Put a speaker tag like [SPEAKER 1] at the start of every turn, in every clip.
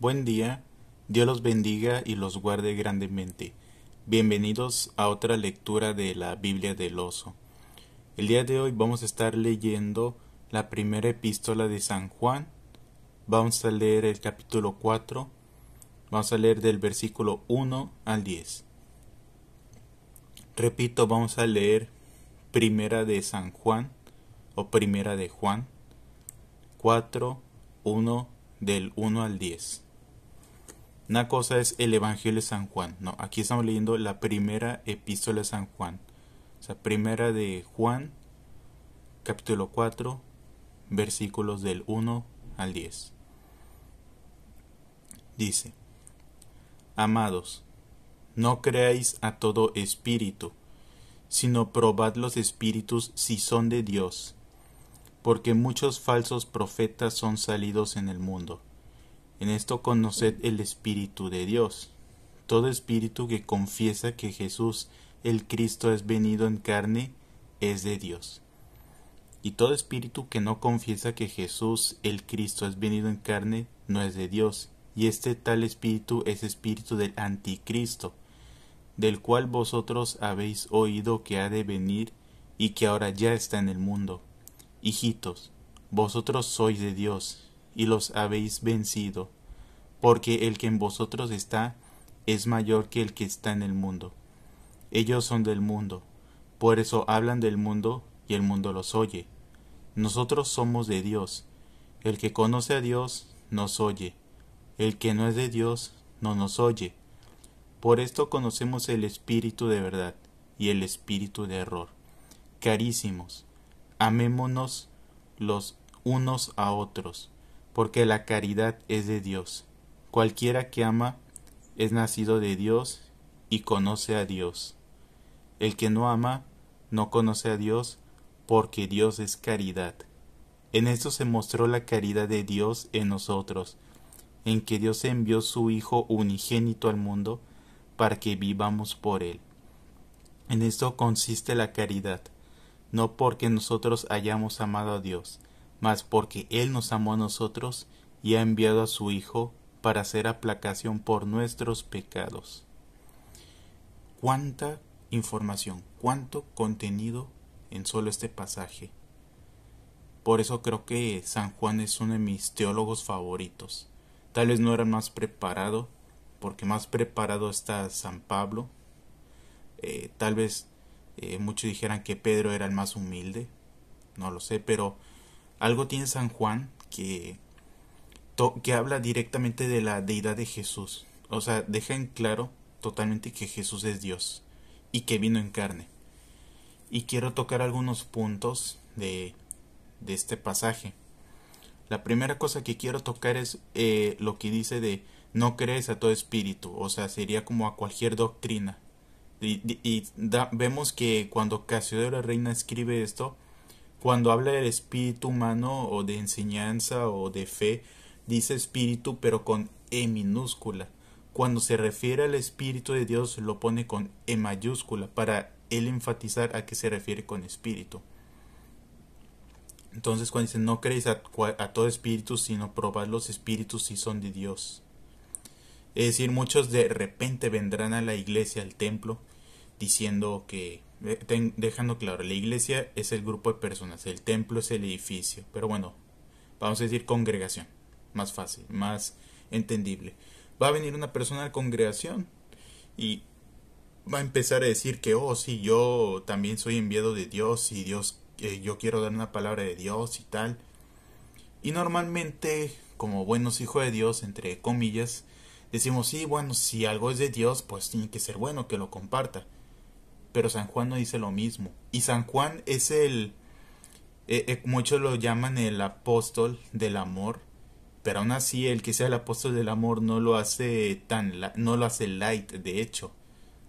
[SPEAKER 1] Buen día, Dios los bendiga y los guarde grandemente. Bienvenidos a otra lectura de la Biblia del Oso. El día de hoy vamos a estar leyendo la primera epístola de San Juan. Vamos a leer el capítulo 4. Vamos a leer del versículo 1 al 10. Repito, vamos a leer primera de San Juan o primera de Juan 4, 1 del 1 al 10. Una cosa es el Evangelio de San Juan. No, aquí estamos leyendo la primera epístola de San Juan. O sea, primera de Juan, capítulo 4, versículos del 1 al 10. Dice: Amados, no creáis a todo espíritu, sino probad los espíritus si son de Dios, porque muchos falsos profetas son salidos en el mundo. En esto conoced el Espíritu de Dios. Todo espíritu que confiesa que Jesús el Cristo es venido en carne es de Dios. Y todo espíritu que no confiesa que Jesús el Cristo es venido en carne no es de Dios. Y este tal espíritu es espíritu del anticristo, del cual vosotros habéis oído que ha de venir y que ahora ya está en el mundo. Hijitos, vosotros sois de Dios y los habéis vencido, porque el que en vosotros está es mayor que el que está en el mundo. Ellos son del mundo, por eso hablan del mundo y el mundo los oye. Nosotros somos de Dios. El que conoce a Dios nos oye. El que no es de Dios no nos oye. Por esto conocemos el espíritu de verdad y el espíritu de error. Carísimos, amémonos los unos a otros, porque la caridad es de Dios. Cualquiera que ama es nacido de Dios y conoce a Dios. El que no ama no conoce a Dios, porque Dios es caridad. En esto se mostró la caridad de Dios en nosotros, en que Dios envió su Hijo unigénito al mundo para que vivamos por él. En esto consiste la caridad, no porque nosotros hayamos amado a Dios, mas porque Él nos amó a nosotros y ha enviado a su Hijo para hacer aplacación por nuestros pecados. Cuánta información, cuánto contenido en solo este pasaje. Por eso creo que San Juan es uno de mis teólogos favoritos. Tal vez no era más preparado, porque más preparado está San Pablo. Tal vez muchos dijeran que Pedro era el más humilde, no lo sé, pero algo tiene San Juan que habla directamente de la deidad de Jesús. O sea, deja en claro totalmente que Jesús es Dios y que vino en carne. Y quiero tocar algunos puntos de este pasaje. La primera cosa que quiero tocar es lo que dice de no crees a todo espíritu. O sea, sería como a cualquier doctrina. Vemos que cuando Casiodoro la Reina escribe esto, cuando habla del espíritu humano o de enseñanza o de fe, dice espíritu pero con E minúscula. Cuando se refiere al espíritu de Dios lo pone con E mayúscula para él enfatizar a qué se refiere con espíritu. Entonces cuando dice no creéis a todo espíritu, sino probad los espíritus si son de Dios. Es decir, muchos de repente vendrán a la iglesia, al templo, diciendo que, dejando claro, la iglesia es el grupo de personas, el templo es el edificio, pero bueno, vamos a decir congregación, más fácil, más entendible. Va a venir una persona a la congregación y va a empezar a decir que, oh sí, yo también soy enviado de Dios y Dios, yo quiero dar una palabra de Dios y tal. Y normalmente, como buenos hijos de Dios, entre comillas, decimos, sí, bueno, si algo es de Dios, pues tiene que ser bueno que lo comparta. Pero San Juan no dice lo mismo. Y San Juan es muchos lo llaman el apóstol del amor, pero aún así el que sea el apóstol del amor no lo hace no lo hace light, de hecho.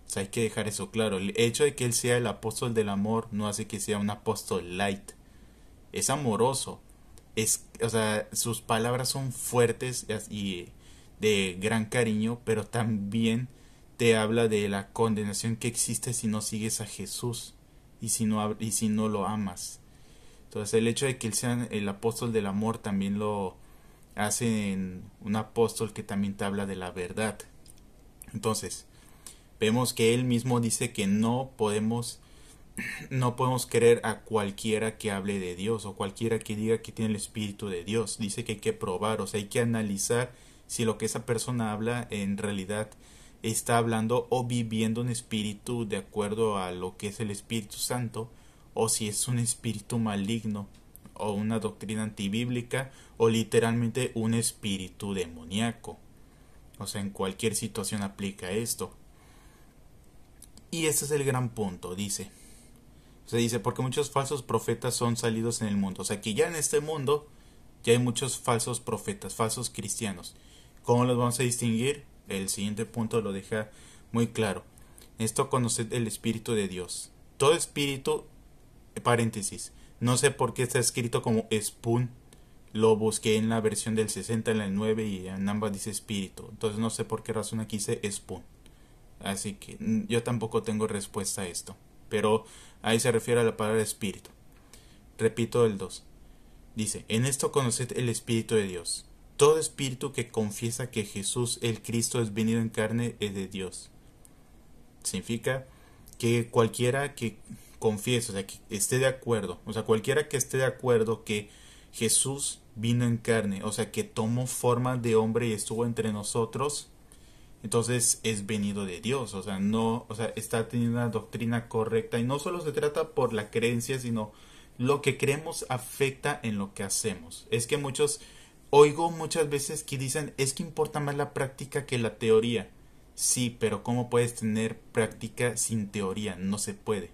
[SPEAKER 1] O sea, hay que dejar eso claro. El hecho de que él sea el apóstol del amor no hace que sea un apóstol light. Es amoroso. O sea, sus palabras son fuertes y de gran cariño, pero también te habla de la condenación que existe si no sigues a Jesús y si no lo amas. Entonces el hecho de que él sea el apóstol del amor también lo hacen un apóstol que también te habla de la verdad. Entonces, vemos que él mismo dice que no podemos creer a cualquiera que hable de Dios o cualquiera que diga que tiene el Espíritu de Dios. Dice que hay que probar, o sea, hay que analizar si lo que esa persona habla en realidad está hablando o viviendo un espíritu de acuerdo a lo que es el Espíritu Santo, o si es un espíritu maligno o una doctrina antibíblica o literalmente un espíritu demoníaco. O sea, en cualquier situación aplica esto. Y ese es el gran punto, dice. Se dice, porque muchos falsos profetas son salidos en el mundo. O sea, que ya en este mundo ya hay muchos falsos profetas, falsos cristianos. ¿Cómo los vamos a distinguir? El siguiente punto lo deja muy claro. Esto conocer el Espíritu de Dios. Todo espíritu, paréntesis, no sé por qué está escrito como spoon. Lo busqué en la versión del 60, en el 9 y en ambas dice espíritu. Entonces no sé por qué razón aquí dice spoon. Así que yo tampoco tengo respuesta a esto. Pero ahí se refiere a la palabra espíritu. Repito el 2. Dice, en esto conoced el Espíritu de Dios. Todo espíritu que confiesa que Jesús el Cristo es venido en carne es de Dios. Significa que cualquiera que confiese, o sea, que esté de acuerdo, o sea, cualquiera que esté de acuerdo que Jesús vino en carne, o sea, que tomó forma de hombre y estuvo entre nosotros, entonces es venido de Dios, o sea, no, o sea, está teniendo una doctrina correcta y no solo se trata por la creencia, sino lo que creemos afecta en lo que hacemos. Es que oigo muchas veces que dicen, es que importa más la práctica que la teoría. Sí, pero ¿cómo puedes tener práctica sin teoría? No se puede.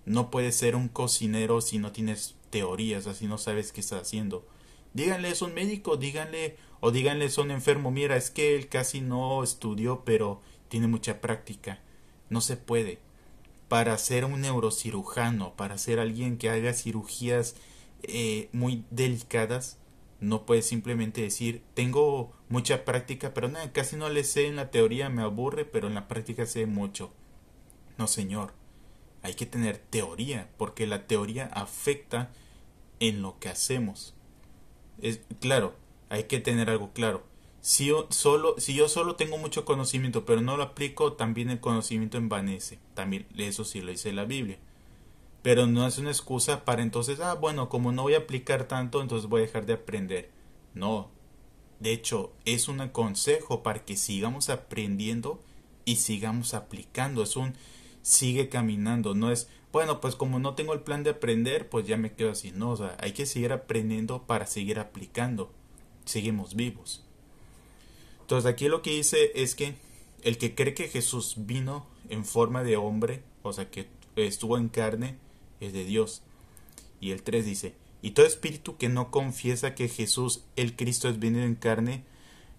[SPEAKER 1] No puedes ser un cocinero si no tienes teorías, así no sabes qué estás haciendo. Díganle es un médico, díganle es un enfermo, mira, es que él casi no estudió, pero tiene mucha práctica. No se puede. Para ser un neurocirujano, para ser alguien que haga cirugías muy delicadas, no puedes simplemente decir, tengo mucha práctica, pero nada, casi no le sé en la teoría, me aburre, pero en la práctica sé mucho. No, señor. Hay que tener teoría, porque la teoría afecta en lo que hacemos. Claro, hay que tener algo claro. Si yo solo tengo mucho conocimiento, pero no lo aplico, también el conocimiento envanece. También eso sí lo dice la Biblia. Pero no es una excusa para entonces, bueno, como no voy a aplicar tanto, entonces voy a dejar de aprender. No. De hecho, es un consejo para que sigamos aprendiendo y sigamos aplicando. Sigue caminando. No es, bueno, pues como no tengo el plan de aprender, pues ya me quedo así. No, o sea, hay que seguir aprendiendo para seguir aplicando. Seguimos vivos. Entonces aquí lo que dice es que el que cree que Jesús vino en forma de hombre, o sea, que estuvo en carne, es de Dios. Y el 3 dice, y todo espíritu que no confiesa que Jesús el Cristo es venido en carne,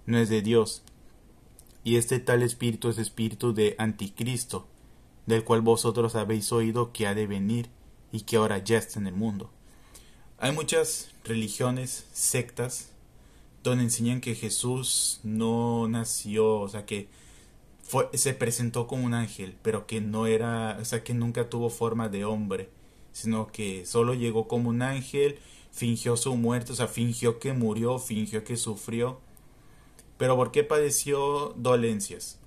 [SPEAKER 1] no es de Dios. Y este tal espíritu es espíritu de anticristo, del cual vosotros habéis oído que ha de venir y que ahora ya está en el mundo. Hay muchas religiones, sectas, donde enseñan que Jesús no nació, o sea, que se presentó como un ángel, pero que no era, o sea, que nunca tuvo forma de hombre, sino que solo llegó como un ángel, fingió su muerte, o sea, fingió que murió, fingió que sufrió. Pero ¿por qué padeció dolencias?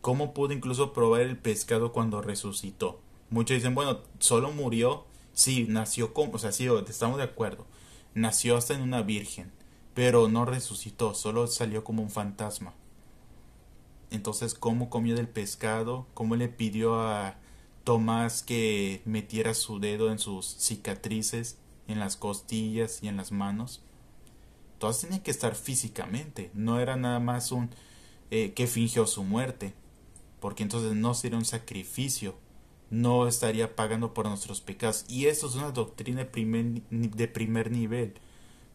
[SPEAKER 1] ¿Cómo pudo incluso probar el pescado cuando resucitó? Muchos dicen, bueno, solo murió, sí, nació como, o sea, sí, estamos de acuerdo, nació hasta en una virgen, pero no resucitó, solo salió como un fantasma. Entonces, ¿cómo comió del pescado? ¿Cómo le pidió a Tomás que metiera su dedo en sus cicatrices, en las costillas y en las manos? Todas tenían que estar físicamente, no era nada más un que fingió su muerte, porque entonces no sería un sacrificio, no estaría pagando por nuestros pecados. Y eso es una doctrina de primer nivel.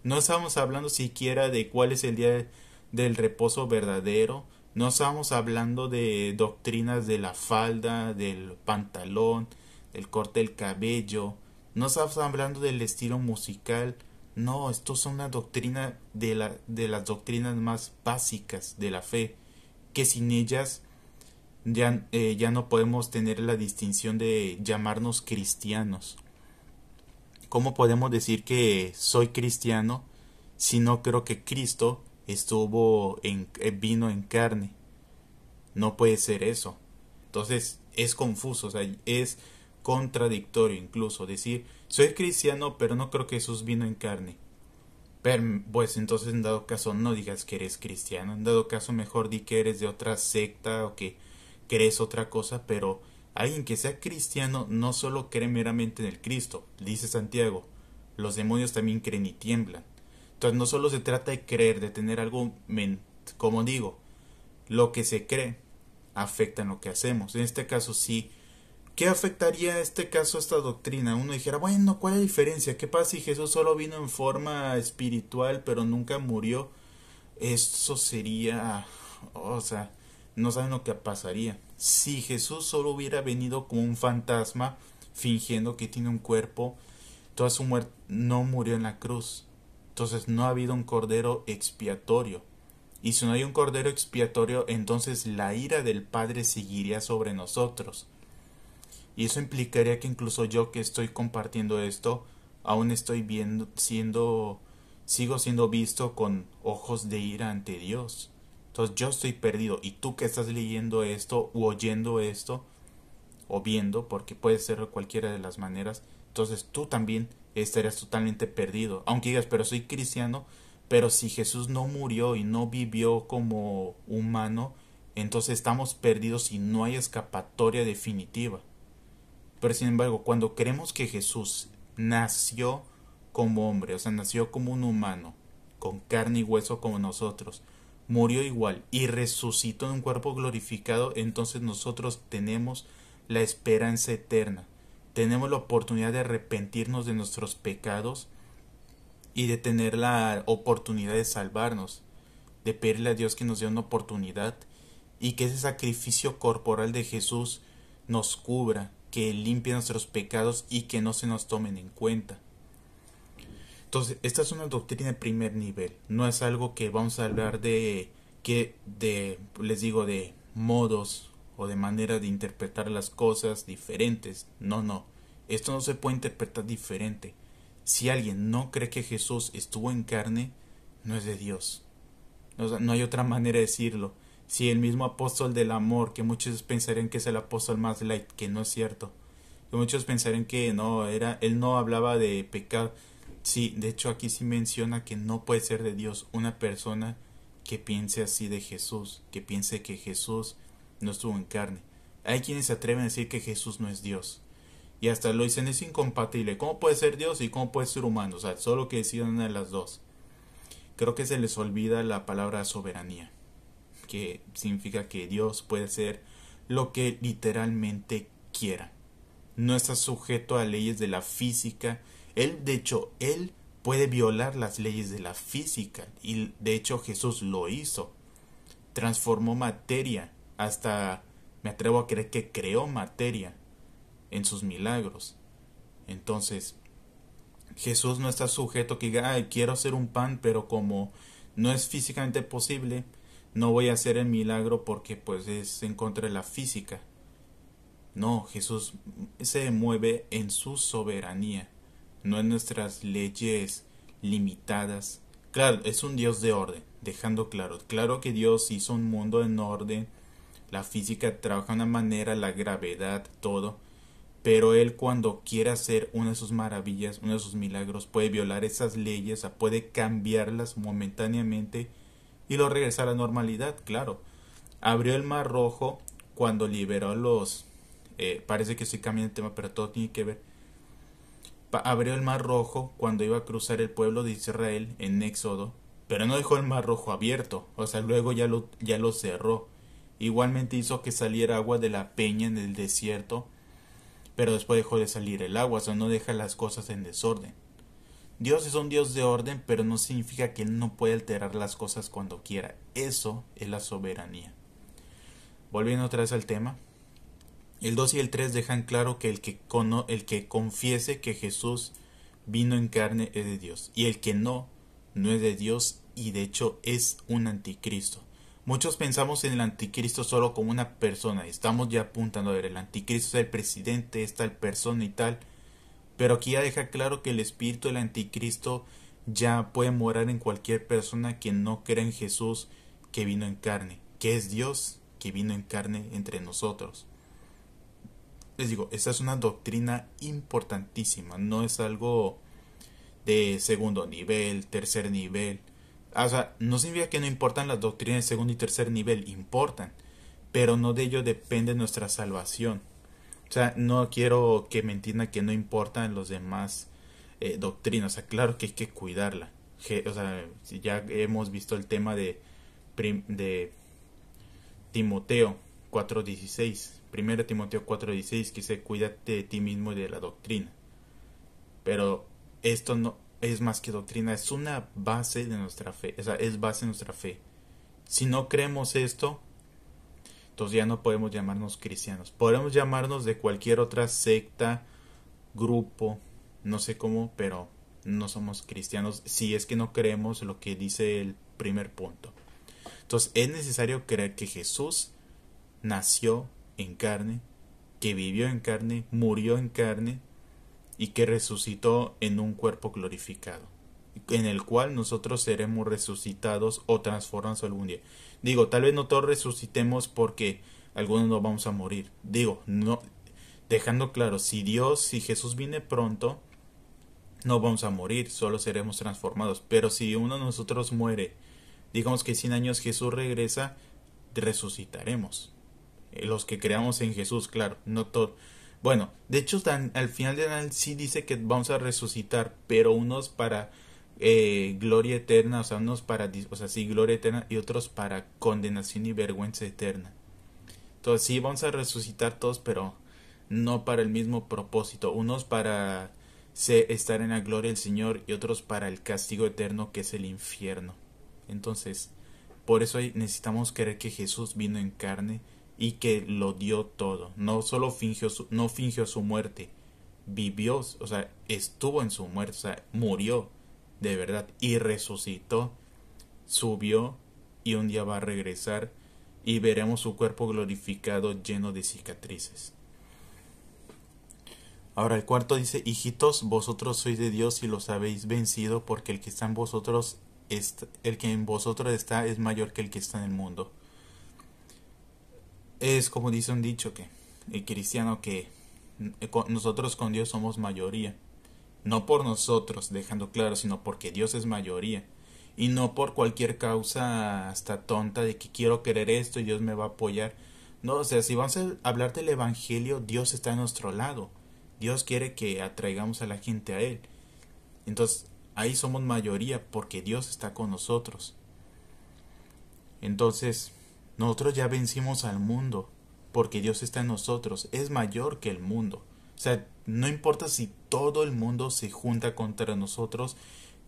[SPEAKER 1] No estamos hablando siquiera de cuál es el día del reposo verdadero, no estamos hablando de doctrinas de la falda, del pantalón, del corte del cabello, no estamos hablando del estilo musical. No, esto es una doctrina de las doctrinas más básicas de la fe, que sin ellas ya no podemos tener la distinción de llamarnos cristianos. ¿Cómo podemos decir que soy cristiano si no creo que Cristo vino en carne? No puede ser eso. Entonces es confuso, o sea, es contradictorio incluso decir, soy cristiano, pero no creo que Jesús vino en carne. Pero, pues entonces en dado caso no digas que eres cristiano, en dado caso mejor di que eres de otra secta o que crees otra cosa, pero alguien que sea cristiano no solo cree meramente en el Cristo, dice Santiago, los demonios también creen y tiemblan. Entonces no solo se trata de creer, de tener algo, como digo, lo que se cree afecta en lo que hacemos. En este caso sí. ¿Qué afectaría este caso esta doctrina? Uno dijera, bueno, ¿cuál es la diferencia? ¿Qué pasa si Jesús solo vino en forma espiritual pero nunca murió? Eso sería, o sea, no saben lo que pasaría. Si Jesús solo hubiera venido como un fantasma, fingiendo que tiene un cuerpo, toda su muerte no murió en la cruz. Entonces no ha habido un cordero expiatorio. Y si no hay un cordero expiatorio, entonces la ira del Padre seguiría sobre nosotros. Y eso implicaría que incluso yo que estoy compartiendo esto, aún estoy sigo siendo visto con ojos de ira ante Dios. Entonces yo estoy perdido. Y tú que estás leyendo esto, u oyendo esto, o viendo, porque puede ser de cualquiera de las maneras, entonces tú también estarías totalmente perdido. Aunque digas, pero soy cristiano, pero si Jesús no murió y no vivió como humano, entonces estamos perdidos y no hay escapatoria definitiva. Pero sin embargo, cuando creemos que Jesús nació como hombre, o sea, nació como un humano, con carne y hueso como nosotros, murió igual y resucitó en un cuerpo glorificado, entonces nosotros tenemos la esperanza eterna. Tenemos la oportunidad de arrepentirnos de nuestros pecados y de tener la oportunidad de salvarnos, de pedirle a Dios que nos dé una oportunidad y que ese sacrificio corporal de Jesús nos cubra, que limpie nuestros pecados y que no se nos tomen en cuenta. Entonces, esta es una doctrina de primer nivel, no es algo que vamos a hablar les digo, de modos o de manera de interpretar las cosas diferentes. No, esto no se puede interpretar diferente. Si alguien no cree que Jesús estuvo en carne, no es de Dios. No hay otra manera de decirlo. Si el mismo apóstol del amor, que muchos pensarían que es el apóstol más light, que no es cierto, que muchos pensarían que no era, él no hablaba de pecado. Sí, de hecho aquí sí menciona que no puede ser de Dios una persona que piense así de Jesús, que piense que Jesús no estuvo en carne. Hay quienes se atreven a decir que Jesús no es Dios. Y hasta lo dicen, es incompatible. ¿Cómo puede ser Dios y cómo puede ser humano? O sea, solo que decidan una de las dos. Creo que se les olvida la palabra soberanía, que significa que Dios puede hacer lo que literalmente quiera. No está sujeto a leyes de la física. Él puede violar las leyes de la física. Y de hecho Jesús lo hizo. Transformó materia. Hasta me atrevo a creer que creó materia en sus milagros. Entonces, Jesús no está sujeto que diga, ay, quiero hacer un pan, pero como no es físicamente posible, no voy a hacer el milagro porque pues es en contra de la física. No, Jesús se mueve en su soberanía, no en nuestras leyes limitadas. Claro, es un Dios de orden, dejando claro que Dios hizo un mundo en orden, la física trabaja de una manera, la gravedad, todo, pero Él cuando quiere hacer una de sus maravillas, uno de sus milagros, puede violar esas leyes, puede cambiarlas momentáneamente y lo regresa a la normalidad, claro. Abrió el mar rojo cuando liberó a los... parece que estoy cambiando el tema, pero todo tiene que ver. Abrió el mar rojo cuando iba a cruzar el pueblo de Israel en Éxodo, pero no dejó el mar rojo abierto, o sea, luego ya lo cerró. Igualmente hizo que saliera agua de la peña en el desierto, pero después dejó de salir el agua, o sea, no deja las cosas en desorden. Dios es un Dios de orden, pero no significa que Él no puede alterar las cosas cuando quiera. Eso es la soberanía. Volviendo otra vez al tema, el 2 y el 3 dejan claro que el que confiese que Jesús vino en carne es de Dios, y el que no es de Dios y de hecho es un anticristo. Muchos pensamos en el anticristo solo como una persona, estamos ya apuntando a ver, el anticristo es el presidente, es tal persona y tal, pero aquí ya deja claro que el espíritu del anticristo ya puede morar en cualquier persona que no crea en Jesús que vino en carne, que es Dios que vino en carne entre nosotros. Les digo, esta es una doctrina importantísima, no es algo de segundo nivel, tercer nivel. O sea, no significa que no importan las doctrinas de segundo y tercer nivel, importan, pero no de ello depende nuestra salvación. O sea, no quiero que me entiendan que no importan los demás doctrinas. O sea, claro que hay que cuidarla. O sea, ya hemos visto el tema de Timoteo 4:16. Primero Timoteo 4:16, que se cuida de ti mismo y de la doctrina. Pero esto no es más que doctrina, es una base de nuestra fe. O sea, es base de nuestra fe. Si no creemos esto, entonces ya no podemos llamarnos cristianos. Podemos llamarnos de cualquier otra secta, grupo, no sé cómo, pero no somos cristianos si es que no creemos lo que dice el primer punto. Entonces es necesario creer que Jesús nació en carne, que vivió en carne, murió en carne y que resucitó en un cuerpo glorificado, en el cual nosotros seremos resucitados o transformados algún día. Digo, tal vez no todos resucitemos porque algunos no vamos a morir. Digo, no, dejando claro, si Jesús viene pronto, no vamos a morir, solo seremos transformados. Pero si uno de nosotros muere, digamos que 100 años Jesús regresa, resucitaremos. Los que creamos en Jesús, claro, no todos. Bueno, de hecho, al final de la sí dice que vamos a resucitar, pero unos para gloria eterna, o sea, unos para, o sea, sí, gloria eterna, y otros para condenación y vergüenza eterna. Entonces, sí, vamos a resucitar todos, pero no para el mismo propósito. Unos para estar en la gloria del Señor y otros para el castigo eterno, que es el infierno. Entonces, por eso necesitamos creer que Jesús vino en carne y que lo dio todo. No solo no fingió su muerte, vivió, o sea, estuvo en su muerte, o sea, murió de verdad y resucitó, subió y un día va a regresar y veremos su cuerpo glorificado lleno de cicatrices. Ahora el cuarto dice: hijitos, vosotros sois de Dios y los habéis vencido, porque el que está en vosotros el que en vosotros está es mayor que el que está en el mundo. Es como dice un dicho, que el cristiano, que nosotros con Dios somos mayoría. No por nosotros, dejando claro, sino porque Dios es mayoría. Y no por cualquier causa hasta tonta de que quiero querer esto y Dios me va a apoyar. No, o sea, si vamos a hablar del Evangelio, Dios está a nuestro lado. Dios quiere que atraigamos a la gente a Él. Entonces, ahí somos mayoría porque Dios está con nosotros. Entonces, nosotros ya vencimos al mundo porque Dios está en nosotros. Es mayor que el mundo. O sea, no importa si todo el mundo se junta contra nosotros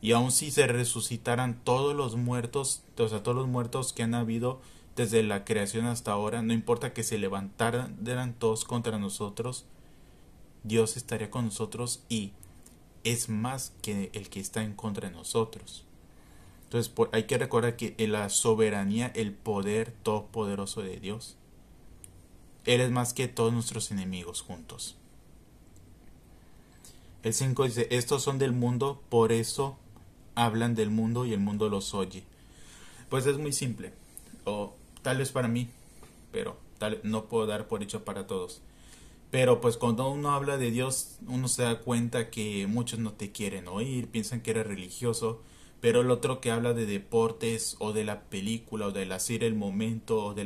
[SPEAKER 1] y aun si se resucitaran todos los muertos, o sea, todos los muertos que han habido desde la creación hasta ahora, no importa que se levantaran todos contra nosotros, Dios estaría con nosotros y es más que el que está en contra de nosotros. Entonces hay que recordar que la soberanía, el poder todopoderoso de Dios, Él es más que todos nuestros enemigos juntos. El 5 dice: estos son del mundo, por eso hablan del mundo y el mundo los oye. Pues es muy simple, o tal vez para mí, pero no puedo dar por hecho para todos. Pero pues cuando uno habla de Dios, uno se da cuenta que muchos no te quieren oír, piensan que eres religioso, pero el otro que habla de deportes o de la película o de la serie El Momento o de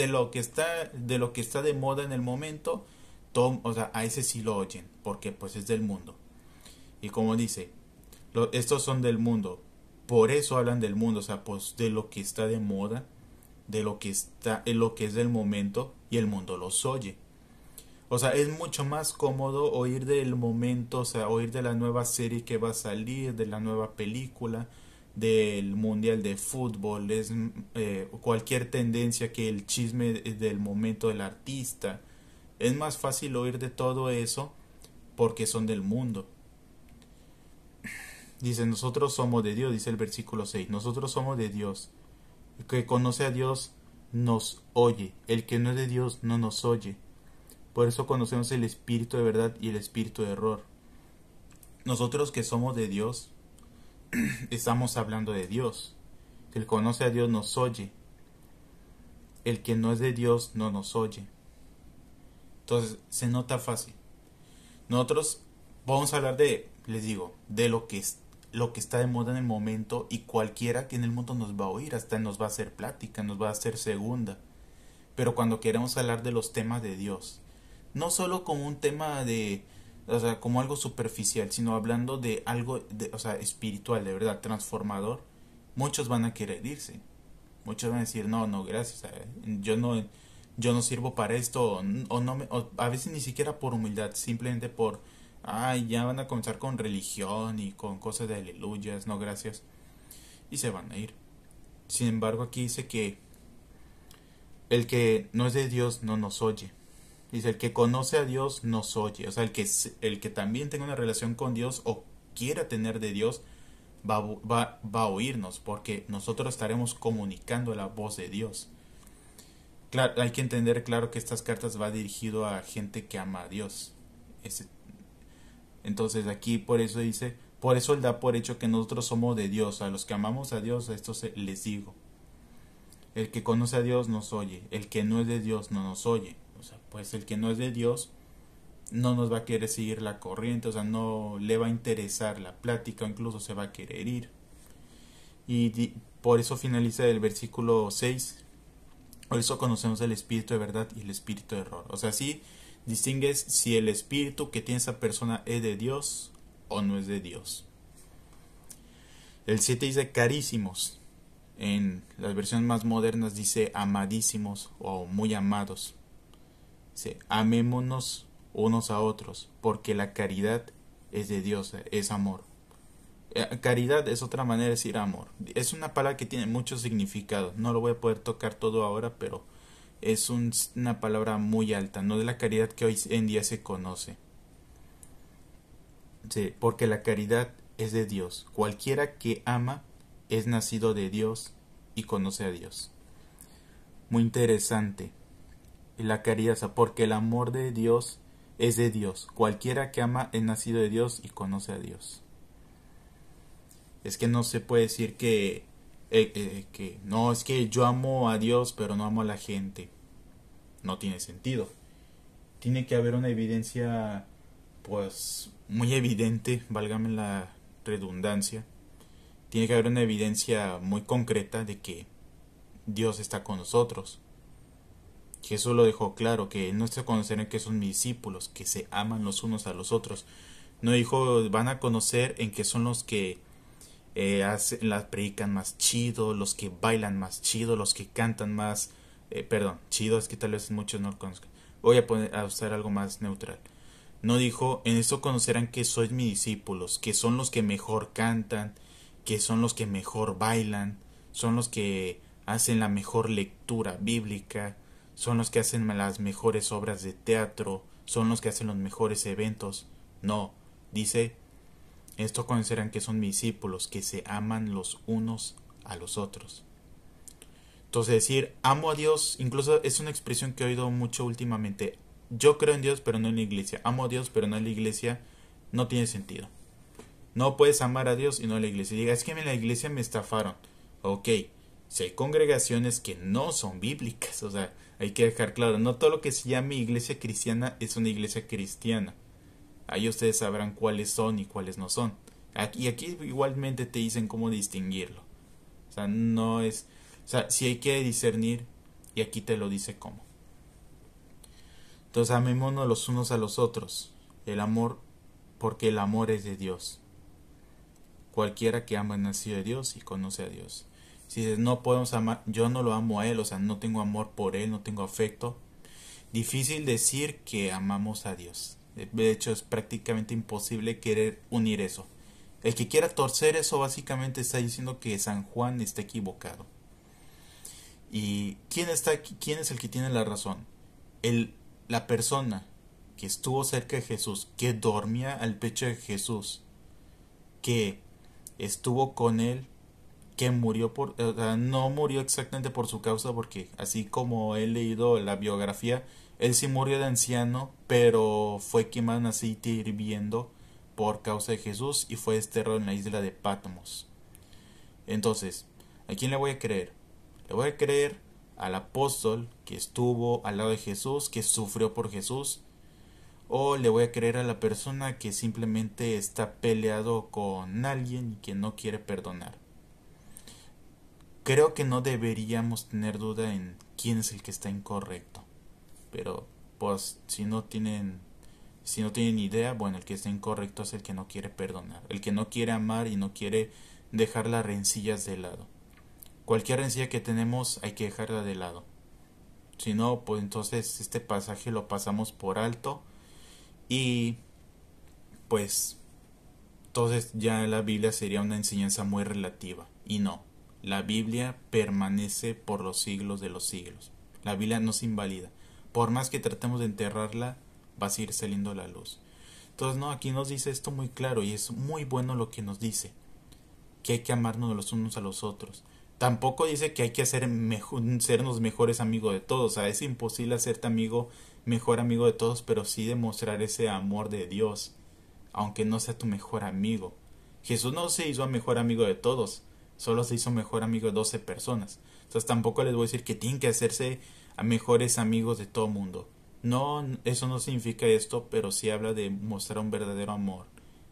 [SPEAKER 1] lo que está de moda en el momento, o sea, a ese sí lo oyen, porque pues es del mundo. Y como dice, estos son del mundo, por eso hablan del mundo, o sea, pues de lo que está de moda, de lo que es del momento, y el mundo los oye. O sea, es mucho más cómodo oír del momento, o sea, oír de la nueva serie que va a salir, de la nueva película, del mundial de fútbol, es cualquier tendencia, que el chisme del momento del artista. Es más fácil oír de todo eso porque son del mundo. Dice: nosotros somos de Dios, dice el versículo 6. Nosotros somos de Dios. El que conoce a Dios nos oye. El que no es de Dios no nos oye. Por eso conocemos el espíritu de verdad y el espíritu de error. Nosotros que somos de Dios, estamos hablando de Dios. El que conoce a Dios nos oye. El que no es de Dios no nos oye. Entonces se nota fácil. Nosotros vamos a hablar de, les digo, de lo que está de moda en el momento, y cualquiera que en el mundo nos va a oír, hasta nos va a hacer plática, nos va a hacer segunda. Pero cuando queremos hablar de los temas de Dios, no solo como un tema de, o sea, como algo superficial, sino hablando de algo, o sea, espiritual, de verdad, transformador, muchos van a querer irse. Muchos van a decir, no, no, gracias, yo no sirvo para esto, o no o a veces ni siquiera por humildad, simplemente por, ay, ya van a comenzar con religión y con cosas de aleluyas, no, gracias, y se van a ir. Sin embargo, aquí dice que el que no es de Dios no nos oye. Dice, el que conoce a Dios nos oye. O sea, el que también tenga una relación con Dios o quiera tener de Dios va a oírnos, porque nosotros estaremos comunicando la voz de Dios. Claro, hay que entender, claro, que estas cartas va dirigido a gente que ama a Dios. Entonces aquí por eso dice, por eso él da por hecho que nosotros somos de Dios. A los que amamos a Dios, a esto les digo. El que conoce a Dios nos oye, el que no es de Dios no nos oye. O sea, pues el que no es de Dios no nos va a querer seguir la corriente, o sea, no le va a interesar la plática, o incluso se va a querer ir. Y por eso finaliza el versículo 6. Por eso conocemos el espíritu de verdad y el espíritu de error. O sea, sí distingues si el espíritu que tiene esa persona es de Dios o no es de Dios. El 7 dice carísimos. En las versiones más modernas dice amadísimos o muy amados. Dice, amémonos unos a otros, porque la caridad es de Dios, es amor. Caridad es otra manera de decir amor. Es una palabra que tiene mucho significado. No lo voy a poder tocar todo ahora, pero es una palabra muy alta, no de la caridad que hoy en día se conoce. Sí, porque la caridad es de Dios. Cualquiera que ama es nacido de Dios y conoce a Dios. Muy interesante. La caridad, o sea, porque el amor de Dios es de Dios. Cualquiera que ama es nacido de Dios y conoce a Dios. Es que no se puede decir que no, es que yo amo a Dios pero no amo a la gente. No tiene sentido. Tiene que haber una evidencia, pues, muy evidente, válgame la redundancia. Tiene que haber una evidencia muy concreta de que Dios está con nosotros. Jesús lo dejó claro, que no se conocerán que son mis discípulos, que se aman los unos a los otros. No dijo, van a conocer en que son los que las predican más chido, los que bailan más chido, los que cantan más, chido, es que tal vez muchos no lo conozcan. Voy a usar algo más neutral. No dijo, en esto conocerán que sois mis discípulos, que son los que mejor cantan, que son los que mejor bailan, son los que hacen la mejor lectura bíblica, son los que hacen las mejores obras de teatro, son los que hacen los mejores eventos. No, dice, esto conocerán que son mis discípulos, que se aman los unos a los otros. Entonces decir, amo a Dios, incluso es una expresión que he oído mucho últimamente. Yo creo en Dios, pero no en la iglesia. Amo a Dios, pero no en la iglesia. No tiene sentido. No puedes amar a Dios y no a la iglesia. Diga, es que en la iglesia me estafaron. Ok, si hay congregaciones que no son bíblicas, o sea, hay que dejar claro, no todo lo que se llame iglesia cristiana es una iglesia cristiana. Ahí ustedes sabrán cuáles son y cuáles no son. Y aquí igualmente te dicen cómo distinguirlo. O sea, no es... O sea, si hay que discernir, y aquí te lo dice cómo. Entonces amémonos los unos a los otros. El amor, porque el amor es de Dios. Cualquiera que ama es nacido de Dios y conoce a Dios. Si dices, no podemos amar, yo no lo amo a Él, o sea, no tengo amor por Él, no tengo afecto. Difícil decir que amamos a Dios. De hecho, es prácticamente imposible querer unir eso. El que quiera torcer eso básicamente está diciendo que San Juan está equivocado. ¿Y quién es el que tiene la razón? La persona que estuvo cerca de Jesús, que dormía al pecho de Jesús, que estuvo con él, que murió o sea, no murió exactamente por su causa, porque así como he leído la biografía, él sí murió de anciano, pero fue quemado en aceite hirviendo por causa de Jesús y fue desterrado en la isla de Patmos. Entonces, ¿a quién le voy a creer? Le voy a creer al apóstol que estuvo al lado de Jesús, que sufrió por Jesús, o le voy a creer a la persona que simplemente está peleado con alguien y que no quiere perdonar. Creo que no deberíamos tener duda en quién es el que está incorrecto, pero pues si no tienen idea, bueno, el que está incorrecto es el que no quiere perdonar, el que no quiere amar y no quiere dejar las rencillas de lado. Cualquier rencilla que tenemos hay que dejarla de lado. Si no, pues entonces este pasaje lo pasamos por alto y pues entonces ya la Biblia sería una enseñanza muy relativa. Y no, la Biblia permanece por los siglos de los siglos. La Biblia no se invalida. Por más que tratemos de enterrarla, va a seguir saliendo a la luz. Entonces no, aquí nos dice esto muy claro y es muy bueno lo que nos dice. Que hay que amarnos los unos a los otros. Tampoco dice que hay que sernos mejores amigos de todos. O sea, es imposible hacerte mejor amigo de todos, pero sí demostrar ese amor de Dios, aunque no sea tu mejor amigo. Jesús no se hizo mejor amigo de todos, solo se hizo mejor amigo de 12 personas. Entonces tampoco les voy a decir que tienen que hacerse a mejores amigos de todo mundo. No, eso no significa esto, pero sí habla de mostrar un verdadero amor,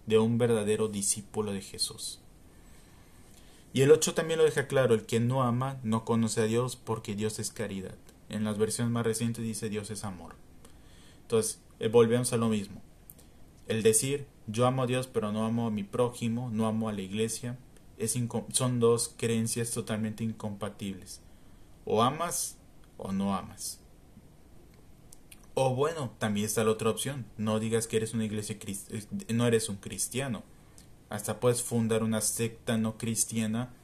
[SPEAKER 1] de un verdadero discípulo de Jesús. Y el 8 también lo deja claro, el que no ama no conoce a Dios porque Dios es caridad. En las versiones más recientes dice Dios es amor. Entonces, volvemos a lo mismo. El decir yo amo a Dios pero no amo a mi prójimo, no amo a la iglesia, son dos creencias totalmente incompatibles. O amas o no amas. O bueno, también está la otra opción. No digas que eres una iglesia no eres un cristiano. Hasta puedes fundar una secta no cristiana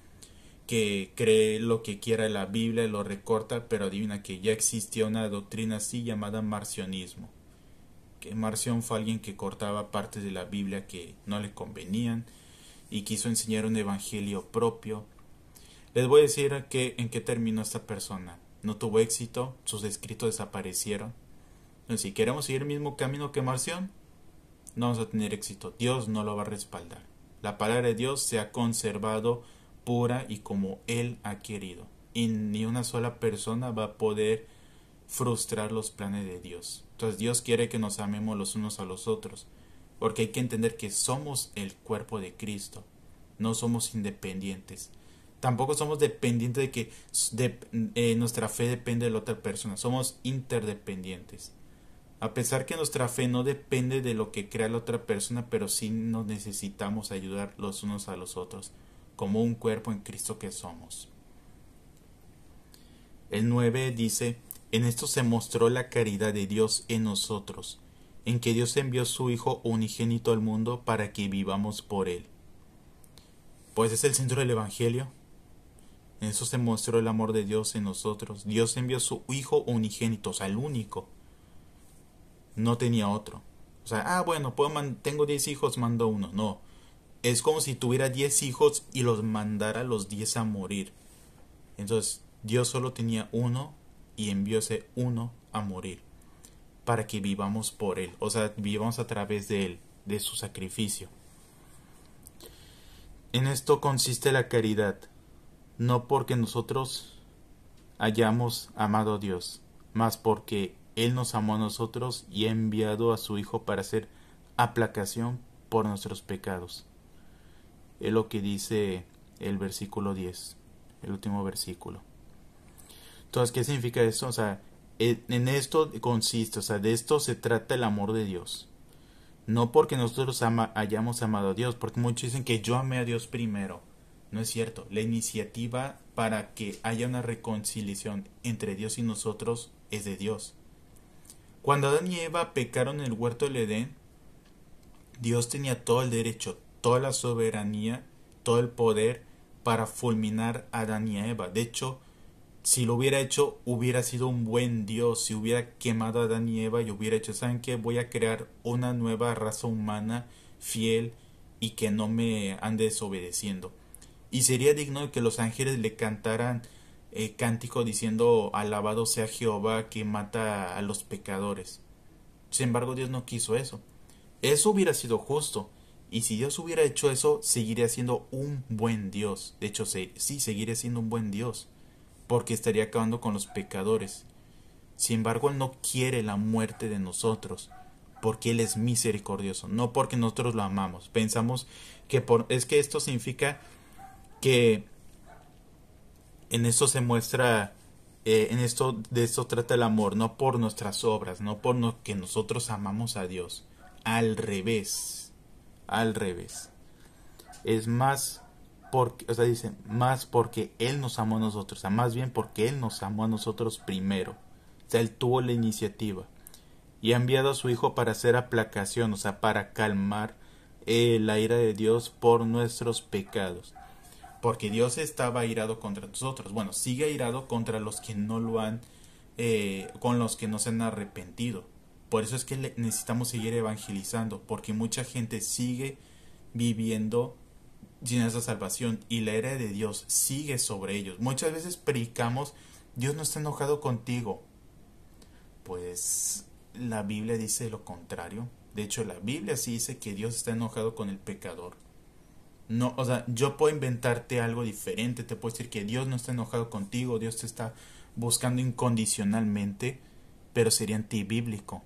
[SPEAKER 1] que cree lo que quiera la Biblia y lo recorta, pero adivina que ya existía una doctrina así llamada marcionismo. Que Marción fue alguien que cortaba partes de la Biblia que no le convenían y quiso enseñar un evangelio propio. Les voy a decir en qué terminó esta persona. No tuvo éxito, sus escritos desaparecieron. Entonces, si queremos seguir el mismo camino que Marción, no vamos a tener éxito. Dios no lo va a respaldar. La palabra de Dios se ha conservado pura y como Él ha querido. Y ni una sola persona va a poder frustrar los planes de Dios. Entonces Dios quiere que nos amemos los unos a los otros. Porque hay que entender que somos el cuerpo de Cristo. No somos independientes. Tampoco somos dependientes de que nuestra fe depende de la otra persona. Somos interdependientes. A pesar que nuestra fe no depende de lo que crea la otra persona, pero sí nos necesitamos ayudar los unos a los otros, como un cuerpo en Cristo que somos. El 9 dice, en esto se mostró la caridad de Dios en nosotros, en que Dios envió su Hijo unigénito al mundo para que vivamos por Él. Pues es el centro del Evangelio. En eso se mostró el amor de Dios en nosotros. Dios envió su Hijo unigénito, o sea, el único. No tenía otro. O sea, bueno, tengo 10 hijos, mando uno. No. Es como si tuviera 10 hijos y los mandara los 10 a morir. Entonces, Dios solo tenía uno y envió ese uno a morir. Para que vivamos por Él. O sea, vivamos a través de Él, de su sacrificio. En esto consiste la caridad. No porque nosotros hayamos amado a Dios, mas porque Él nos amó a nosotros y ha enviado a su Hijo para hacer aplacación por nuestros pecados. Es lo que dice el versículo 10, el último versículo. Entonces, ¿qué significa esto? O sea, en esto consiste, o sea, de esto se trata el amor de Dios. No porque nosotros hayamos amado a Dios, porque muchos dicen que yo amé a Dios primero. No es cierto. La iniciativa para que haya una reconciliación entre Dios y nosotros es de Dios. Cuando Adán y Eva pecaron en el huerto del Edén, Dios tenía todo el derecho, toda la soberanía, todo el poder para fulminar a Adán y a Eva. De hecho, si lo hubiera hecho, hubiera sido un buen Dios. Si hubiera quemado a Adán y Eva y hubiera hecho, ¿saben qué? Voy a crear una nueva raza humana fiel y que no me ande desobedeciendo. Y sería digno de que los ángeles le cantaran cántico diciendo alabado sea Jehová que mata a los pecadores. Sin embargo, Dios no quiso eso. Eso hubiera sido justo. Y si Dios hubiera hecho eso, seguiría siendo un buen Dios. De hecho, sí, seguiría siendo un buen Dios, porque estaría acabando con los pecadores. Sin embargo, Él no quiere la muerte de nosotros, porque Él es misericordioso, no porque nosotros lo amamos. Pensamos que es que esto significa que en esto se muestra, de esto trata el amor, no por nuestras obras, no por lo que nosotros amamos a Dios. Al revés, al revés. Es más porque, o sea, dice, más porque Él nos amó a nosotros, o sea, más bien porque Él nos amó a nosotros primero. O sea, Él tuvo la iniciativa y ha enviado a su Hijo para hacer aplacación, o sea, para calmar la ira de Dios por nuestros pecados. Porque Dios estaba airado contra nosotros. Bueno, sigue airado contra los que no lo han, con los que no se han arrepentido. Por eso es que necesitamos seguir evangelizando, porque mucha gente sigue viviendo sin esa salvación y la ira de Dios sigue sobre ellos. Muchas veces predicamos, Dios no está enojado contigo. Pues la Biblia dice lo contrario. De hecho, la Biblia sí dice que Dios está enojado con el pecador. No, o sea, yo puedo inventarte algo diferente, te puedo decir que Dios no está enojado contigo, Dios te está buscando incondicionalmente, pero sería antibíblico.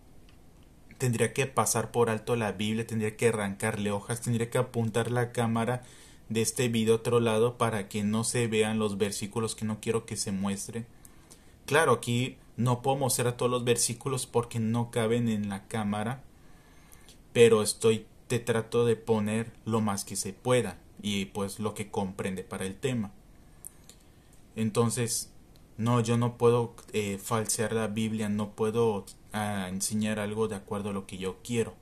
[SPEAKER 1] Tendría que pasar por alto la Biblia, tendría que arrancarle hojas, tendría que apuntar la cámara de este video a otro lado para que no se vean los versículos que no quiero que se muestre. Claro, aquí no puedo mostrar todos los versículos porque no caben en la cámara, pero te trato de poner lo más que se pueda y pues lo que comprende para el tema. Entonces, no, yo no puedo falsear la Biblia, no puedo enseñar algo de acuerdo a lo que yo quiero.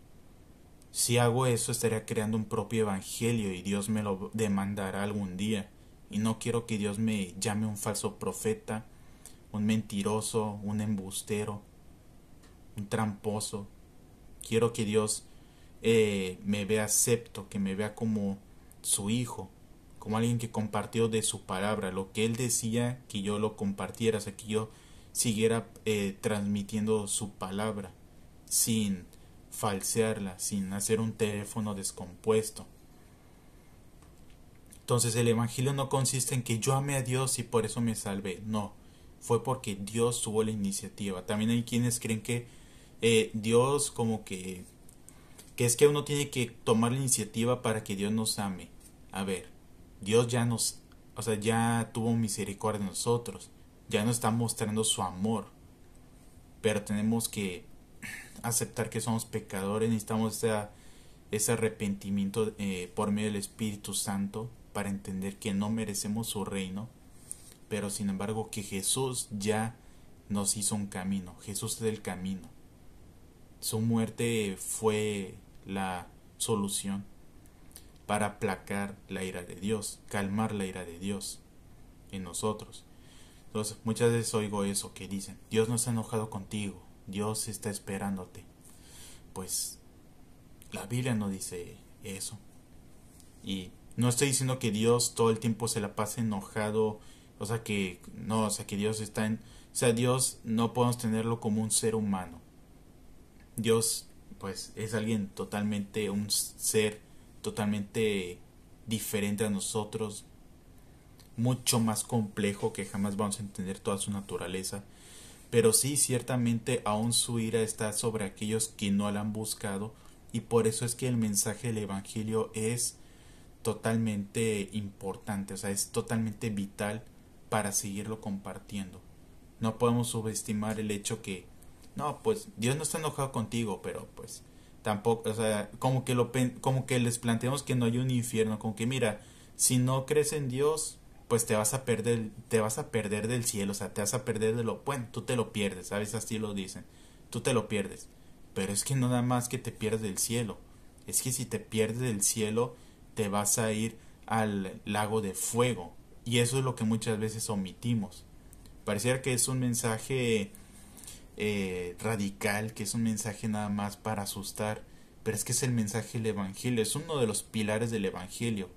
[SPEAKER 1] Si hago eso, estaría creando un propio evangelio y Dios me lo demandará algún día. Y no quiero que Dios me llame un falso profeta, un mentiroso, un embustero, un tramposo. Quiero que Dios me vea acepto, que me vea como su hijo, como alguien que compartió de su palabra, lo que él decía, que yo lo compartiera, o sea, que yo siguiera transmitiendo su palabra, sin falsearla, sin hacer un teléfono descompuesto. Entonces el evangelio no consiste en que yo ame a Dios y por eso me salvé, no, fue porque Dios tuvo la iniciativa. También hay quienes creen que Dios como que es que uno tiene que tomar la iniciativa para que Dios nos ame. A ver, Dios ya nos, o sea, ya tuvo misericordia de nosotros, ya nos está mostrando su amor, pero tenemos que aceptar que somos pecadores, necesitamos ese arrepentimiento por medio del Espíritu Santo para entender que no merecemos su reino, pero sin embargo que Jesús ya nos hizo un camino, Jesús es el camino. Su muerte fue la solución para aplacar la ira de Dios, calmar la ira de Dios en nosotros. Entonces, muchas veces oigo eso que dicen, Dios no está enojado contigo, Dios está esperándote. Pues la Biblia no dice eso. Y no estoy diciendo que Dios todo el tiempo se la pase enojado, o sea que no, o sea que Dios está en, o sea, Dios no podemos tenerlo como un ser humano. Dios pues es alguien totalmente, un ser totalmente diferente a nosotros, mucho más complejo que jamás vamos a entender toda su naturaleza, pero sí ciertamente aún su ira está sobre aquellos que no la han buscado y por eso es que el mensaje del evangelio es totalmente importante, o sea, es totalmente vital para seguirlo compartiendo. No podemos subestimar el hecho que no, pues Dios no está enojado contigo, pero pues tampoco, o sea, como que les planteamos que no hay un infierno, como que mira, si no crees en Dios, pues te vas a perder del cielo, o sea, te vas a perder de lo, bueno, tú te lo pierdes, ¿sabes? Así lo dicen. Tú te lo pierdes. Pero es que no nada más que te pierdes del cielo. Es que si te pierdes del cielo, te vas a ir al lago de fuego. Y eso es lo que muchas veces omitimos. Pareciera que es un mensaje radical, que es un mensaje nada más para asustar, pero es que es el mensaje del Evangelio, es uno de los pilares del Evangelio.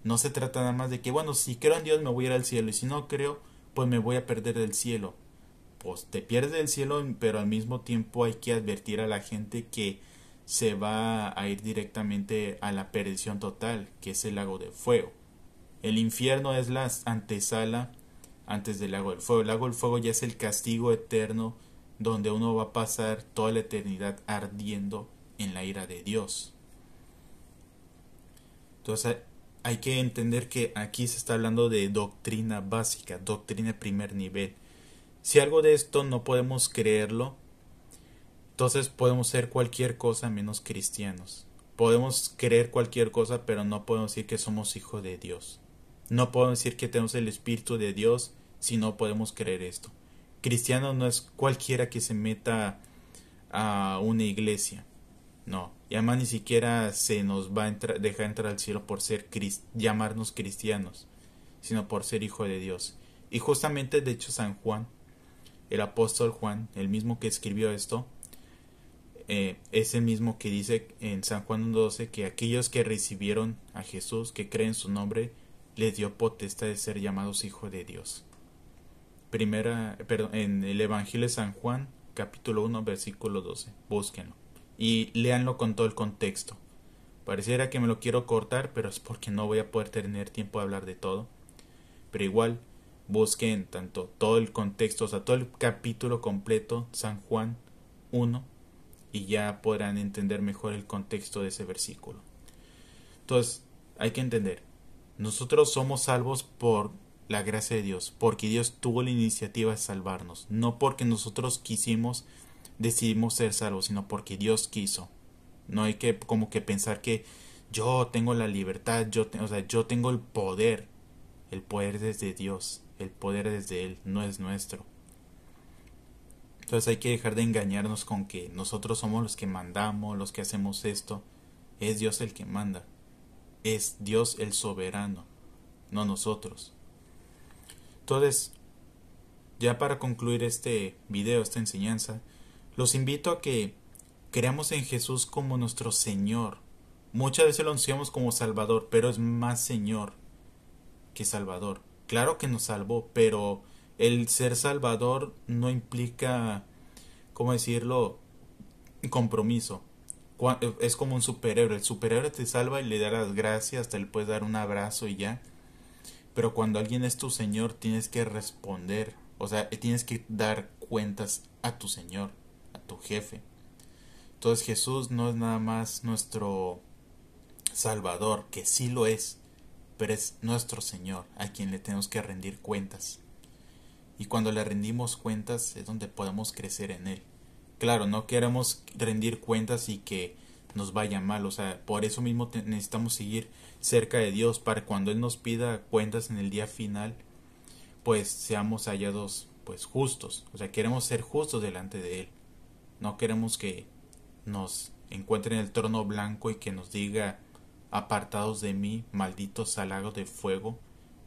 [SPEAKER 1] No se trata nada más de que, bueno, si creo en Dios me voy a ir al cielo y si no creo, pues me voy a perder del cielo. Pues te pierdes del cielo, pero al mismo tiempo hay que advertir a la gente que se va a ir directamente a la perdición total, que es el lago de fuego. El infierno es la antesala antes del lago del fuego. El lago del fuego ya es el castigo eterno donde uno va a pasar toda la eternidad ardiendo en la ira de Dios. Entonces hay que entender que aquí se está hablando de doctrina básica, doctrina de primer nivel. Si algo de esto no podemos creerlo, entonces podemos ser cualquier cosa menos cristianos. Podemos creer cualquier cosa, pero no podemos decir que somos hijos de Dios. No podemos decir que tenemos el Espíritu de Dios si no podemos creer esto. Cristiano no es cualquiera que se meta a una iglesia. No, y además ni siquiera se nos va a dejar entrar al cielo por ser llamarnos cristianos, sino por ser hijo de Dios. Y justamente, de hecho, San Juan, el apóstol Juan, el mismo que escribió esto, es el mismo que dice en San Juan 1:12 que aquellos que recibieron a Jesús, que creen su nombre, les dio potestad de ser llamados hijos de Dios. En el Evangelio de San Juan, capítulo 1, versículo 12. Búsquenlo y léanlo con todo el contexto. Pareciera que me lo quiero cortar, pero es porque no voy a poder tener tiempo de hablar de todo. Pero igual, busquen tanto todo el contexto, o sea, todo el capítulo completo, San Juan 1, y ya podrán entender mejor el contexto de ese versículo. Entonces, hay que entender, nosotros somos salvos por la gracia de Dios, porque Dios tuvo la iniciativa de salvarnos, no porque nosotros decidimos ser salvos, sino porque Dios quiso. No hay que como que pensar que yo tengo la libertad, yo tengo el poder es de Dios, el poder es de Él, no es nuestro. Entonces hay que dejar de engañarnos con que nosotros somos los que mandamos, los que hacemos esto. Es Dios el que manda, es Dios el soberano, no nosotros. Entonces, ya para concluir este video, esta enseñanza, los invito a que creamos en Jesús como nuestro Señor. Muchas veces lo anunciamos como Salvador, pero es más Señor que Salvador. Claro que nos salvó, pero el ser Salvador no implica, ¿cómo decirlo?, compromiso. Es como un superhéroe. El superhéroe te salva y le da las gracias, te le puedes dar un abrazo y ya. Pero cuando alguien es tu Señor, tienes que responder. O sea, tienes que dar cuentas a tu Señor, a tu jefe. Entonces Jesús no es nada más nuestro Salvador, que sí lo es, pero es nuestro Señor, a quien le tenemos que rendir cuentas. Y cuando le rendimos cuentas es donde podemos crecer en Él. Claro, no queremos rendir cuentas y que nos vaya mal, o sea, por eso mismo necesitamos seguir cerca de Dios, para cuando Él nos pida cuentas en el día final, pues seamos hallados pues justos. O sea, queremos ser justos delante de Él. No queremos que nos encuentre en el trono blanco y que nos diga: apartados de mí, malditos al lago de fuego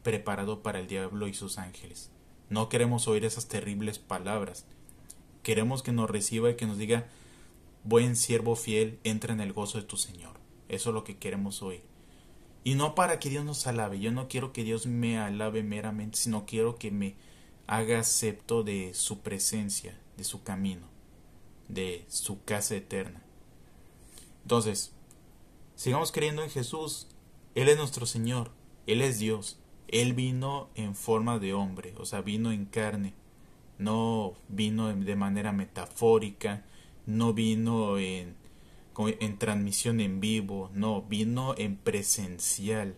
[SPEAKER 1] preparado para el diablo y sus ángeles. No queremos oír esas terribles palabras. Queremos que nos reciba y que nos diga: buen siervo fiel, entra en el gozo de tu Señor. Eso es lo que queremos oír. Y no para que Dios nos alabe. Yo no quiero que Dios me alabe meramente, sino quiero que me haga acepto de su presencia, de su camino, de su casa eterna. Entonces, sigamos creyendo en Jesús. Él es nuestro Señor, Él es Dios. Él vino en forma de hombre, o sea, vino en carne. No vino de manera metafórica, no vino en transmisión en vivo, no, vino en presencial,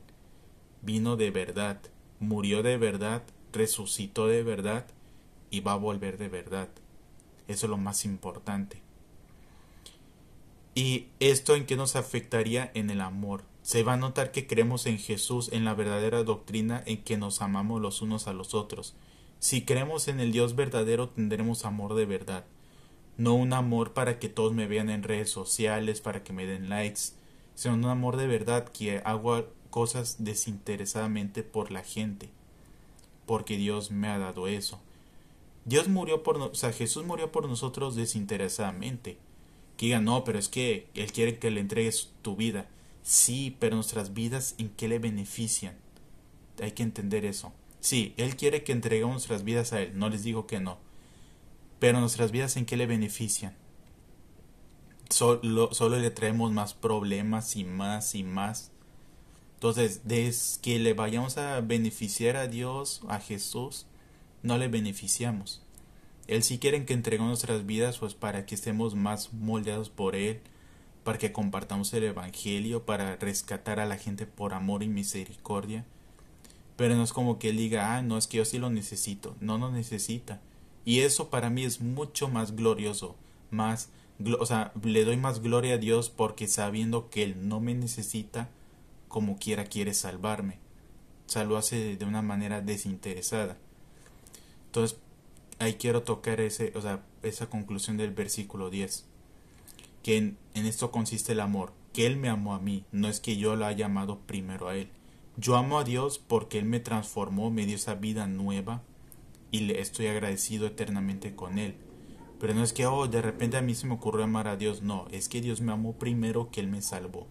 [SPEAKER 1] vino de verdad, murió de verdad, resucitó de verdad y va a volver de verdad. Eso es lo más importante. ¿Y esto en qué nos afectaría? En el amor. Se va a notar que creemos en Jesús, en la verdadera doctrina, en que nos amamos los unos a los otros. Si creemos en el Dios verdadero, tendremos amor de verdad. No un amor para que todos me vean en redes sociales, para que me den likes, sino un amor de verdad, que hago cosas desinteresadamente por la gente, porque Dios me ha dado eso. Jesús murió por nosotros desinteresadamente. Que digan: no, pero es que Él quiere que le entregues tu vida. Sí, pero nuestras vidas, ¿en qué le benefician? Hay que entender eso. Sí, Él quiere que entreguemos nuestras vidas a Él, no les digo que no. Pero nuestras vidas, ¿en qué le benefician? solo le traemos más problemas y más y más. Entonces, desde que le vayamos a beneficiar a Dios, a Jesús, no le beneficiamos. Él sí quiere que entreguemos nuestras vidas pues para que estemos más moldeados por Él, para que compartamos el Evangelio, para rescatar a la gente por amor y misericordia. Pero no es como que Él diga, no, es que yo sí lo necesito. No nos necesita. Y eso para mí es mucho más glorioso, le doy más gloria a Dios porque sabiendo que Él no me necesita, como quiera quiere salvarme. O sea, lo hace de una manera desinteresada. Entonces, ahí quiero tocar esa conclusión del versículo 10. Que en esto consiste el amor, que Él me amó a mí, no es que yo lo haya amado primero a Él. Yo amo a Dios porque Él me transformó, me dio esa vida nueva y le estoy agradecido eternamente con Él. Pero no es que de repente a mí se me ocurrió amar a Dios, no, es que Dios me amó primero, que Él me salvó.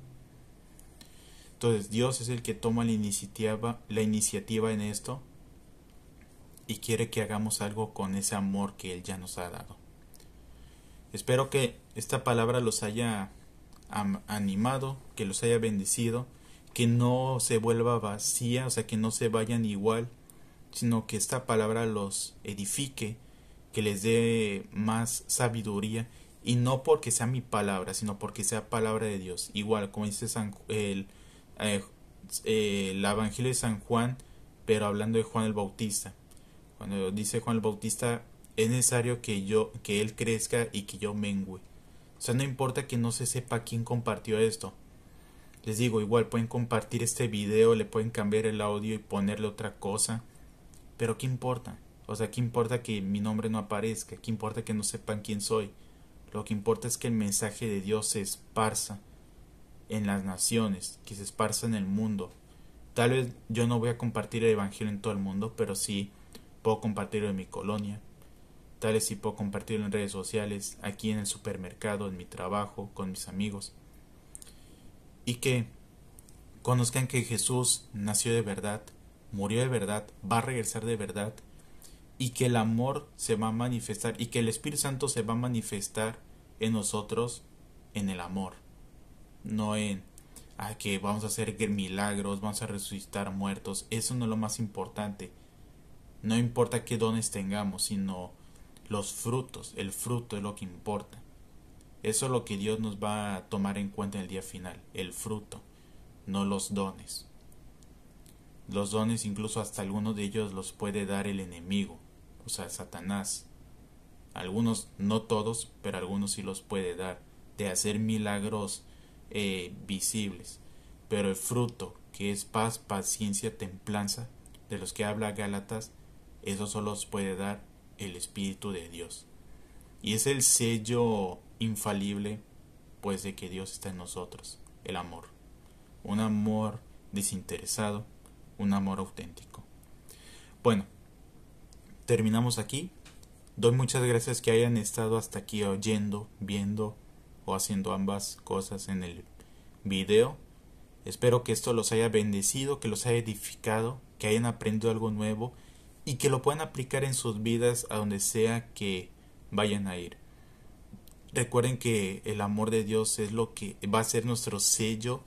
[SPEAKER 1] Entonces Dios es el que toma la iniciativa en esto y quiere que hagamos algo con ese amor que Él ya nos ha dado. Espero que esta palabra los haya animado, que los haya bendecido, que no se vuelva vacía, o sea, que no se vayan igual, sino que esta palabra los edifique, que les dé más sabiduría, y no porque sea mi palabra, sino porque sea palabra de Dios. Igual, como dice el Evangelio de San Juan, pero hablando de Juan el Bautista. Cuando dice Juan el Bautista, es necesario que él crezca y que yo mengüe. O sea, no importa que no se sepa quién compartió esto. Les digo, igual pueden compartir este video, le pueden cambiar el audio y ponerle otra cosa. Pero ¿qué importa? O sea, ¿qué importa que mi nombre no aparezca? ¿Qué importa que no sepan quién soy? Lo que importa es que el mensaje de Dios se esparza en las naciones, que se esparza en el mundo. Tal vez yo no voy a compartir el evangelio en todo el mundo, pero sí puedo compartirlo en mi colonia. Tal vez sí puedo compartirlo en redes sociales, aquí en el supermercado, en mi trabajo, con mis amigos. Y que conozcan que Jesús nació de verdad, murió de verdad, va a regresar de verdad, y que el amor se va a manifestar, y que el Espíritu Santo se va a manifestar en nosotros en el amor, no en que vamos a hacer milagros, vamos a resucitar muertos. Eso no es lo más importante. No importa qué dones tengamos, sino los frutos. El fruto es lo que importa. Eso es lo que Dios nos va a tomar en cuenta en el día final, el fruto, no los dones. Los dones, incluso hasta algunos de ellos los puede dar el enemigo, o sea, Satanás. Algunos, no todos, pero algunos sí los puede dar, de hacer milagros visibles. Pero el fruto, que es paz, paciencia, templanza, de los que habla Gálatas, eso solo los puede dar el Espíritu de Dios. Y es el sello infalible, pues, de que Dios está en nosotros, el amor. Un amor desinteresado, un amor auténtico. Bueno, terminamos aquí. Doy muchas gracias que hayan estado hasta aquí oyendo, viendo o haciendo ambas cosas en el video. Espero que esto los haya bendecido, que los haya edificado, que hayan aprendido algo nuevo y que lo puedan aplicar en sus vidas a donde sea que vayan a ir. Recuerden que el amor de Dios es lo que va a ser nuestro sello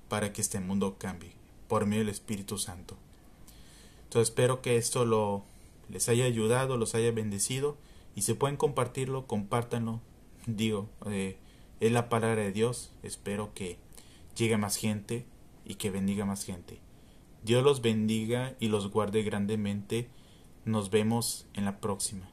[SPEAKER 1] para que este mundo cambie, por medio del Espíritu Santo. Entonces espero que esto les haya ayudado, los haya bendecido, y si pueden compartirlo, compártanlo. Digo, es la palabra de Dios. Espero que llegue a más gente y que bendiga a más gente. Dios los bendiga y los guarde grandemente. Nos vemos en la próxima.